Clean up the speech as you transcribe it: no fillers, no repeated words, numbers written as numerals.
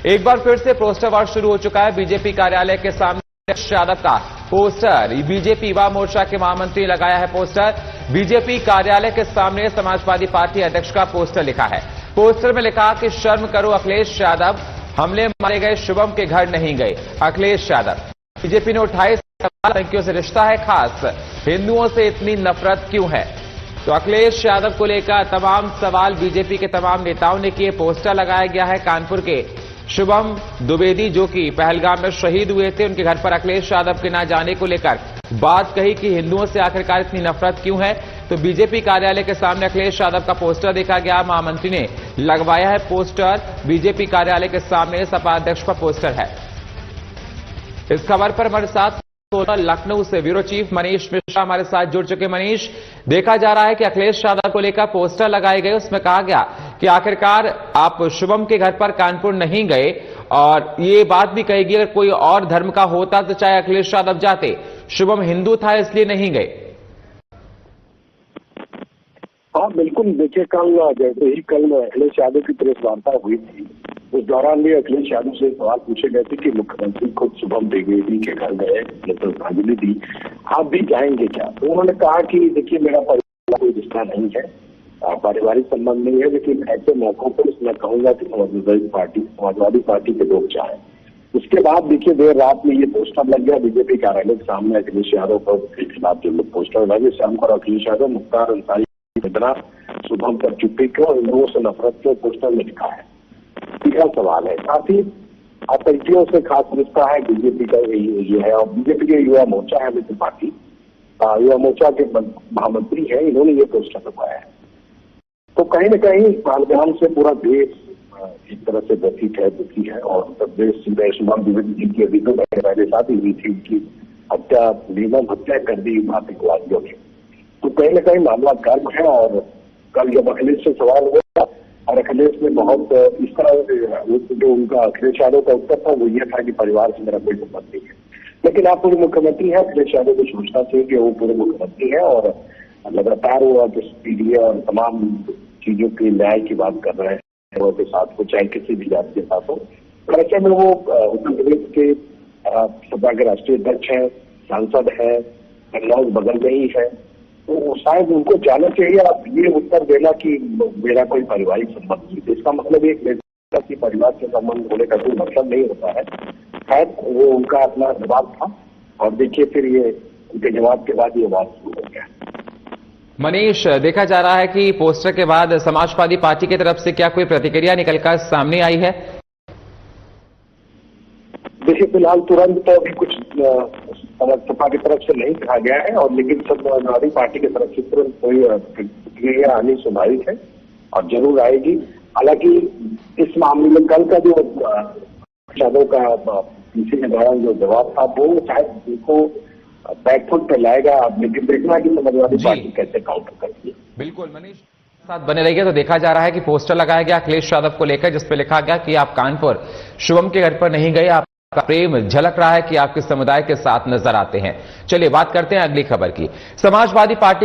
एक बार फिर से पोस्टर वार शुरू हो चुका है। बीजेपी कार्यालय के सामने अखिलेश यादव का पोस्टर, बीजेपी युवा मोर्चा के महामंत्री लगाया है पोस्टर। बीजेपी कार्यालय के सामने समाजवादी पार्टी अध्यक्ष का पोस्टर लिखा है। पोस्टर में लिखा कि शर्म करो अखिलेश यादव, हमले मारे गए शुभम के घर नहीं गए अखिलेश यादव। बीजेपी ने उठाए सवाल, आतंकियों से रिश्ता है खास, हिंदुओं से इतनी नफरत क्यों है। तो अखिलेश यादव को लेकर तमाम सवाल बीजेपी के तमाम नेताओं ने किए। पोस्टर लगाया गया है कानपुर के शुभम द्विवेदी जो कि पहलगाम में शहीद हुए थे, उनके घर पर अखिलेश यादव के न जाने को लेकर बात कही कि हिंदुओं से आखिरकार इतनी नफरत क्यों है। तो बीजेपी कार्यालय के सामने अखिलेश यादव का पोस्टर देखा गया, महामंत्री ने लगवाया है पोस्टर। बीजेपी कार्यालय के सामने सपा अध्यक्ष का पोस्टर है। इस खबर पर हमारे साथ लखनऊ से ब्यूरो चीफ मनीष मिश्रा हमारे साथ जुड़ चुके। मनीष, देखा जा रहा है कि अखिलेश यादव को लेकर पोस्टर लगाए गए, उसमें कहा गया कि आखिरकार आप शुभम के घर पर कानपुर नहीं गए, और ये बात भी कहेगी अगर कोई और धर्म का होता तो चाहे अखिलेश यादव जाते, शुभम हिंदू था इसलिए नहीं गए। हाँ बिल्कुल, देखिए कल अखिलेश यादव की प्रेस वार्ता हुई थी, उस दौरान भी अखिलेश यादव से सवाल पूछे गए थे कि मुख्यमंत्री खुद शुभम द्विवेदी के घर गए, श्रद्धांजलि दी, आप भी जाएंगे क्या। तो उन्होंने कहा कि देखिए मेरा परिवार कोई रिश्ता नहीं है, पारिवारिक संबंध नहीं है, लेकिन ऐसे मौकों पर मैं कहूंगा कि समाजवादी पार्टी के लोग चाहे। उसके बाद देखिए देर रात में ये पोस्टर लग गया बीजेपी कार्यालय के सामने अखिलेश यादव के खिलाफ जो पोस्टर लगे, शाम को अखिलेश यादव मुख्तार अंसारी शुभम पर चुप्पी क्यों, हिंदुओं से नफरत क्यों, पोस्टर में लिखा है। तीसरा सवाल है, साथ ही आतंकियों से खास रिश्ता है बीजेपी का ये है। और बीजेपी के युवा मोर्चा है मित्र पार्टी, युवा मोर्चा के महामंत्री है, इन्होंने ये पोस्टर लगवाया है। तो कहीं न कहीं पहलगाम से पूरा देश एक तरह से व्यथित है, दुखी है। और उत्तर प्रदेश में शुभम द्विवेदी जी की अभी 2 महीने पहले शादी हुई थी, उनकी हत्या, निर्मम हत्या कर दी आतंकवादियों ने। तो कहीं न कहीं मामला गर्म है। और कल जब अखिलेश से सवाल हुआ और अखिलेश ने बहुत इस तरह जो उनका अखिलेश यादव का उत्तर था वो ये था कि परिवार से मेरा कोई संबंध नहीं है। लेकिन आप पूर्व मुख्यमंत्री हैं, अखिलेश यादव को सोचना चाहिए कि वो पूर्व मुख्यमंत्री है और लगातार वो पीडीए और तमाम चीजों की न्याय की बात कर रहे हैं के साथ हो, चाहे किसी भी जाति के साथ हो। और ऐसे में वो उत्तर प्रदेश के सपा के राष्ट्रीय अध्यक्ष है, सांसद है, कन्नौज बगल में ही है, तो शायद उनको जाना चाहिए। आप ये उत्तर देना कि मेरा कोई पारिवारिक संबंध नहीं, इसका मतलब एक नेता की परिवार से संबंध होने का कोई मतलब नहीं होता है। शायद वो उनका अपना जवाब था, और देखिए फिर ये उनके जवाब के बाद ये बात शुरू हो गया। मनीष, देखा जा रहा है कि पोस्टर के बाद समाजवादी पार्टी की तरफ से क्या कोई प्रतिक्रिया निकलकर सामने आई है? देखिए फिलहाल तुरंत तो अभी कुछ सपा की तरफ से नहीं कहा गया है, और लेकिन समाजवादी पार्टी की तरफ से तुरंत कोई प्रतिक्रिया आनी स्वाभाविक है और जरूर आएगी। हालांकि इस मामले में कल का जो यादव का पीसी के दौरान जो जवाब था वो शायद उनको बैकफुट पे लाएगा, लेकिन देखना कि समाजवादी पार्टी कैसे काउंटर करती है। बिल्कुल मनीष, साथ बने रहिए। तो देखा जा रहा है कि पोस्टर लगाया गया अखिलेश यादव को लेकर, जिसपे लिखा गया कि आप कानपुर शुभम के घर पर नहीं गए, आपका प्रेम झलक रहा है कि आपके समुदाय के साथ नजर आते हैं। चलिए बात करते हैं अगली खबर की। समाजवादी पार्टी